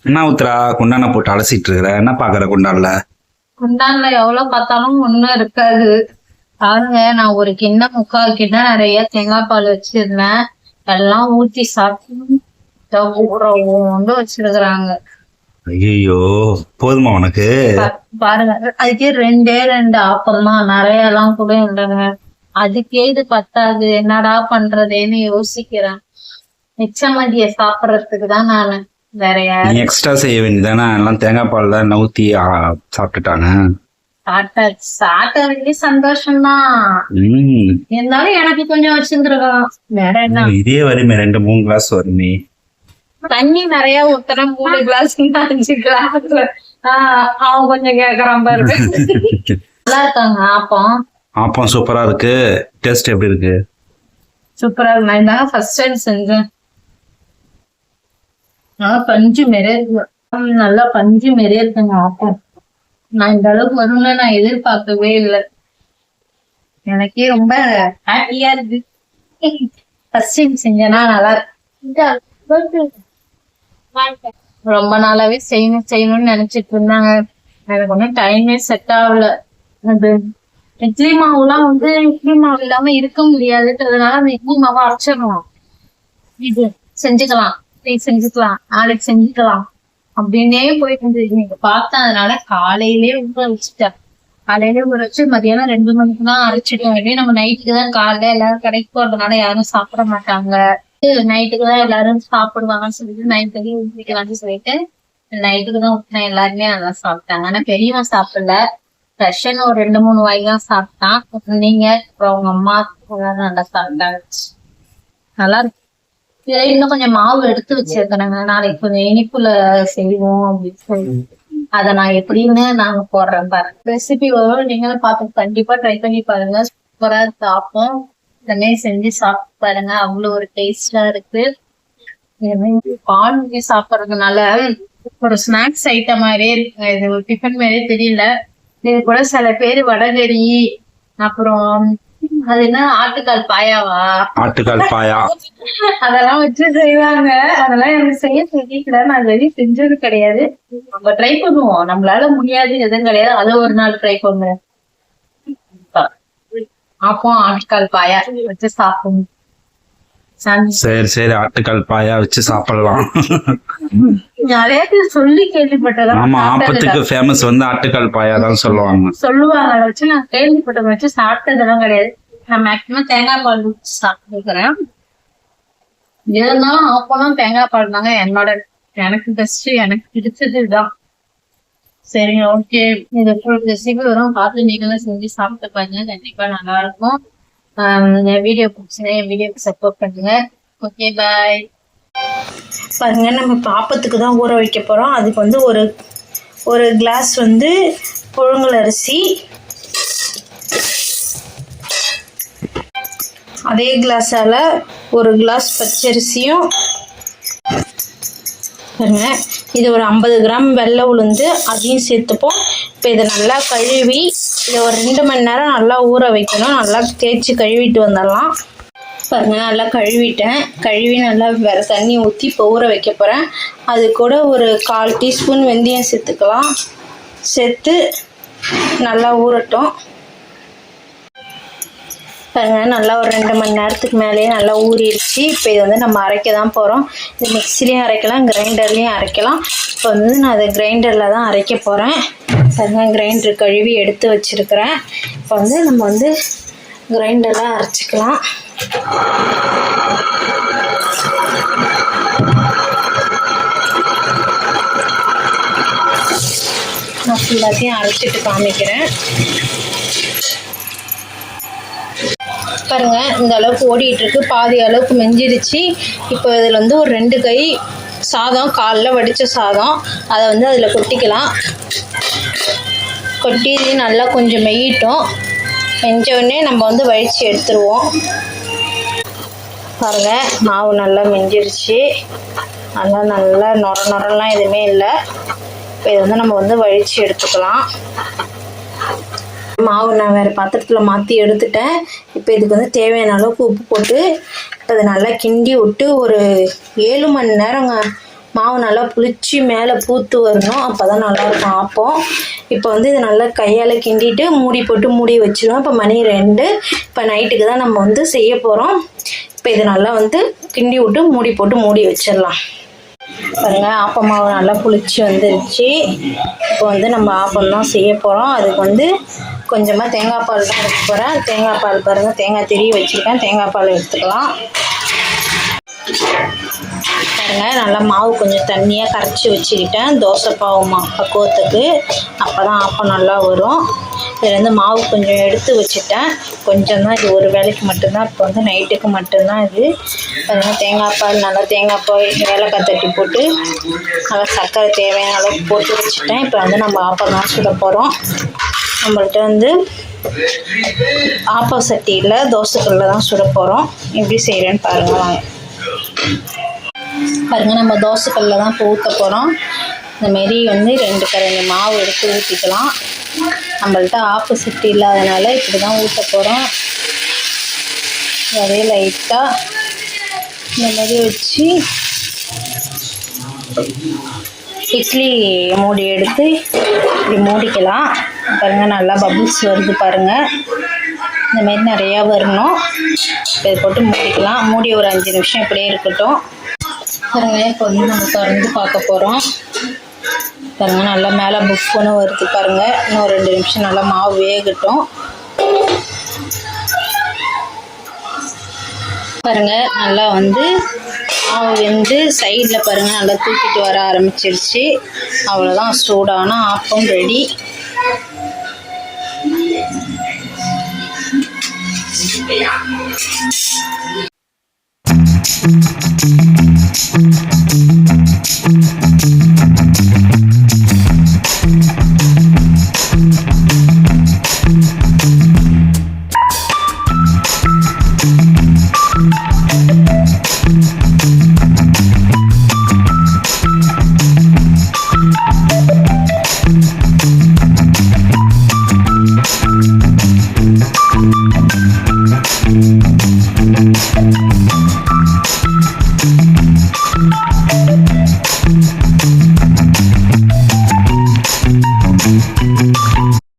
என்ன ஊத்துறா? குண்டான போட்டு அலசிட்டு இருக்கிற, என்ன பாக்குற குண்டான்ல? குண்டான்ல எவ்வளவு பார்த்தாலும் ஒண்ணும் இருக்காது. பாருங்க, நான் ஒரு கிண்ணம் 3/4 கிண்ணம் நிறைய தேங்காய் பால் வச்சிருந்தேன். எல்லாம் ஊத்தி சாப்பிட்டு வச்சிருக்கிறாங்க. ஐயோ, போதுமா உனக்கு? பாருங்க, அதுக்கே 2 ஆப்பம் தான், நிறைய எல்லாம் கூட இல்லைங்க. அதுக்கே இது பத்தாது, என்னடா பண்றதேன்னு யோசிக்கிறேன். மிச்சமதிய சாப்பிடறதுக்கு தான் நானு. வேற நீ யாரும் எக்ஸ்ட்ரா செய்ய வேண்டியதானே? எல்லாம் தேங்காய் பால் தான் நவுத்தி சாப்பிட்டுட்டாங்க. சாப்பிட்ட வேண்டிய சந்தோஷம்தான். இருந்தாலும் எனக்கு கொஞ்சம் வச்சிருந்துருக்கலாம். வேற என்ன, இதே வருமே 2-3 கிளாஸ் வருமே. தண்ணி நிறைய ஊத்துறேன். 3 கிளாஸ் 5 கிளாஸ். அவன் கொஞ்சம் கேக்குறான் பாருங்க. நல்லா இருக்காங்க ஆப்பம். ஆப்பம் சூப்பரா இருக்கு. டேஸ்ட் எப்படி இருக்கு? சூப்பரா இருக்கு. நான் இதான் ஃபர்ஸ்ட் டைம் செஞ்சேன். பஞ்சு மெரே இருக்கு. நல்லா பஞ்சு மெரே இருக்குங்க ஆப்பம். நான் இந்த அளவுக்கு வரும்னு நான் எதிர்பார்க்கவே இல்லை. எனக்கே ரொம்ப ஹாப்பியா இருக்கு. ஃபர்ஸ்ட் டைம் செஞ்சேன்னா நல்லா இருக்கு. ரொம்ப நாளாவே செய்யணும்னு நினைச்சிட்டு இருந்தாங்க. எனக்கு ஒன்றும் டைமே செட் ஆகல. அது இட்லி மாவுலாம் இட்லி மாவு இல்லாம இருக்க முடியாதுன்றதுனால அந்த இட்லி மாவை அரைச்சிடணும். இது செஞ்சுக்கலாம், செஞ்சுக்கலாம், நாளைக்கு செஞ்சுக்கலாம் அப்படின்னே போயிட்டு இருந்தது. நீங்க பார்த்தேன், அதனால காலையிலே ஊற வச்சுட்டேன். காலையிலே ஊற வச்சு மதியானம் 2 மணிக்கு தான் அரைச்சிட்டோம். இதே நம்ம நைட்டுக்கு தான், காலையில எல்லாரும் கடைக்கு போறதுனால யாரும் சாப்பிட மாட்டாங்க. நைட்டுக்கு தான் எல்லாரும் சாப்பிடுவாங்கன்னு சொல்லிட்டு நைட்டுக்கு ஊற்றிக்கலாம்னு சொல்லிட்டு நைட்டுக்கு தான் ஊற்றினேன். எல்லாருமே நல்லா சாப்பிட்டாங்க. ஆனா பெரியவன் சாப்பிடல. ரஷன் ஒரு 2-3 வாய் தான் சாப்பிட்டான். நீங்க அப்புறம் அவங்க அம்மா எல்லாரும் நல்லா சாப்பிட்டாங்க. நல்லா இருக்கு. இதுல இன்னும் கொஞ்சம் மாவு எடுத்து வச்சிருக்கேங்க. நாளைக்கு கொஞ்சம் இனிப்புல செய்வோம் அப்படின்னு சொல்லி அதை நான் எப்படின்னு நாங்க போடுறேன் பாருங்க. ரெசிபி வரும், நீங்களும் பார்த்து கண்டிப்பா ட்ரை பண்ணி பாருங்க. சூப்பரா சாப்பிடும். உடனே செஞ்சு சாப்பிட்டு பாருங்க, அவ்வளவு ஒரு டேஸ்டா இருக்கு. பால் ஊற்றி சாப்பிட்றதுனால ஒரு ஸ்நாக்ஸ் ஐட்டம் மாதிரியே இருக்கு. இது ஒரு டிஃபன் மாதிரியே தெரியல. இது கூட சில பேர் வடகறி, அப்புறம் அது என்ன ஆட்டுக்கால் பாயாவா, ஆட்டுக்கால் பாயா அதெல்லாம் வச்சு செய்வாங்க. அதெல்லாம் எனக்கு செய்ய தெரியல. நான் வெளியே செஞ்சது கிடையாது. நம்ம ட்ரை பண்ணுவோம். நம்மளால முடியாது எதுவும் கிடையாது. அதை ஒரு நாள் ட்ரை பண்ணுவோம். அப்போ ஆட்டுக்கால் பாயா வச்சு சாப்பிடணும். சரி சரி, ஆட்டுக்கால் பாயா வச்சு சாப்பிடலாம். நிறைய பேர் சொல்லி கேள்விப்பட்டதான். ஆமா, ஆப்பத்துக்கு ஃபேமஸ் ஆட்டுக்கால் பாயா தான் சொல்லுவாங்க. அதை வச்சு நான் கேள்விப்பட்டதை வச்சு சாப்பிட்டதெல்லாம் கிடையாது. நான் மேக்சிமம் தேங்காய் பால் ஊற்றி சாப்பிட்டுக்கிறேன். இருந்தாலும் அப்போதான் தேங்காய் பால் தாங்க எனக்கு பெஸ்ட், எனக்கு பிடிச்சது இதுதான். சரிங்க, ஓகே. இது ஃபுல் ரெசிபி வரும், பார்த்து நீங்களும் செஞ்சு சாப்பிட்டு பாருங்க. கண்டிப்பா நல்லா இருக்கும். என் வீடியோ பிடிச்சா என் வீடியோக்கு சப்போர்ட் பண்ணுங்க. ஓகே, பாய். பாருங்க, நம்ம பாப்பத்துக்கு தான் ஊற வைக்க போகிறோம். அதுக்கு ஒரு கிளாஸ் புழுங்கல் அரிசி, அதே கிளாஸால் ஒரு கிளாஸ் பச்சரிசியும், பாருங்க இது ஒரு 50 கிராம் வெள்ளை உளுந்து, அதையும் சேர்த்துப்போம். இப்போ இதை நல்லா கழுவி இதை ஒரு 2 மணி நேரம் நல்லா ஊற வைக்கணும். நல்லா தேய்ச்சி கழுவிட்டு வந்துடலாம். பாருங்க, நல்லா கழுவிட்டேன். கழுவி நல்லா வேறு தண்ணி ஊற்றி இப்போ ஊற வைக்க போகிறேன். அது கூட ஒரு 1/4 டீஸ்பூன் வெந்தயம் சேர்த்துக்கலாம். சேர்த்து நல்லா ஊறட்டும். பாருங்க, நல்லா ஒரு 2 மணி நேரத்துக்கு மேலேயே நல்லா ஊறிடுச்சு. இப்போ இது நம்ம அரைக்க தான் போகிறோம். இது மிக்சிலையும் அரைக்கலாம், கிரைண்டர்லேயும் அரைக்கலாம். இப்போ நான் அதை கிரைண்டரில் தான் அரைக்க போகிறேன். பாருங்க, கிரைண்டர் கழுவி எடுத்து வச்சுருக்கிறேன். இப்போ நம்ம கிரைண்டரில் அரைச்சிக்கலாம். நான் ஃபுல்லாத்தையும் அரைச்சிட்டு காமிக்கிறேன். பாருங்க, இந்த அளவுக்கு ஓடிட்டு இருக்கு. பாதி அளவுக்கு மெஞ்சிருச்சு. இப்போ இதில் ஒரு 2 கை சாதம், காலைல வடித்த சாதம், அதை அதில் கொட்டிக்கலாம். கொட்டி நல்லா கொஞ்சம் மெய்யிட்டோம். மெஞ்சோடனே நம்ம வழித்து எடுத்துருவோம். பாருங்கள், மாவு நல்லா மெஞ்சிருச்சு. நல்லா நொரெல்லாம் எதுவுமே இல்லை. இப்போ இதை நம்ம வழித்து எடுத்துக்கலாம். மாவு நான் வேறு பாத்திரத்தில் மாற்றி எடுத்துட்டேன். இப்போ இதுக்கு தேவையான அளவுக்கு உப்பு போட்டு இப்போ அதை நல்லா கிண்டி விட்டு ஒரு 7 மணி நேரங்க மாவு நல்லா புளிச்சு மேலே பூத்து வரணும், அப்போ தான் நல்லாயிருக்கும் ஆப்பம். இப்போ வந்து இது நல்லா கையால் கிண்டிட்டு மூடி போட்டு மூடி வச்சிடுவோம். இப்போ மணி 2, இப்போ நைட்டுக்கு தான் நம்ம வந்து செய்ய போகிறோம். இப்போ இது நல்லா வந்து கிண்டி விட்டு மூடி போட்டு மூடி வச்சிடலாம். பாருங்க, ஆப்பம் மாவு நல்லா புளிச்சு வந்துருச்சு. இப்போ வந்து நம்ம ஆப்பம் தான் செய்ய போகிறோம். அதுக்கு வந்து கொஞ்சமாக தேங்காய் பால் தான் எடுக்க போகிறேன். தேங்காய் பால் பாருங்கள், தேங்காய் திரி வச்சுருக்கேன். தேங்காய் பால் எடுத்துக்கலாம். பாருங்க, நல்லா மாவு கொஞ்சம் தண்ணியாக கரைச்சி வச்சுக்கிட்டேன் தோசை பாவு பக்குவத்துக்கு. அப்போ தான் ஆப்பம் நல்லா வரும். இதுலேருந்து மாவு கொஞ்சம் எடுத்து வச்சுட்டேன். கொஞ்சம் தான், இது ஒரு வேலைக்கு மட்டும்தான், இப்போ வந்து நைட்டுக்கு மட்டும்தான் இது. பாருங்கள், தேங்காய் பால் நல்லா தேங்காய் பால் ஏலக்காய் தட்டி போட்டு நல்லா சர்க்கரை தேவையான அளவுக்கு போட்டு வச்சுட்டேன். இப்போ வந்து நம்ம ஆப்பம் தான் சுட போகிறோம். நம்மள்கிட்ட வந்து ஆப்பம் சட்டியில் தோசைக்கல்லில் தான் சுட போகிறோம். எப்படி செய்கிறேன்னு பாருங்கள் வாங்க. பாருங்கள், நம்ம தோசைக்கல்லில் தான் இப்போ ஊற்ற போகிறோம். இந்தமாரி வந்து 2 கரண்டி மாவு எடுத்து ஊற்றிக்கலாம். நம்மள்கிட்ட ஆப்ப சட்டி இல்லாதனால இப்படி தான் ஊற்ற போகிறோம். அதே லைட்டாக இந்த மாதிரி வச்சு இட்லி மூடி எடுத்து இப்படி மூடிக்கலாம். பாருங்கள், நல்லா பபுள்ஸ் வருது பாருங்கள். இந்தமாரி நிறையா வரணும். இதை போட்டு மூடிக்கலாம். மூடி ஒரு 5 நிமிஷம் இப்படியே இருக்கட்டும். பாருங்கள், இப்போ வந்து நம்ம திறந்து பார்க்க போகிறோம். பாருங்கள், நல்லா மேலே புஃப்னு வருது பாருங்கள். இன்னும் 2 நிமிஷம் நல்லா மாவு வேகட்டும். பாருங்கள், நல்லா வந்து மாவு வெந்து சைடில் பாருங்கள் நல்லா தூக்கிட்டு வர ஆரம்பிச்சிருச்சு. அவ்வளோதான், சூடான ஆப்பம் ரெடி.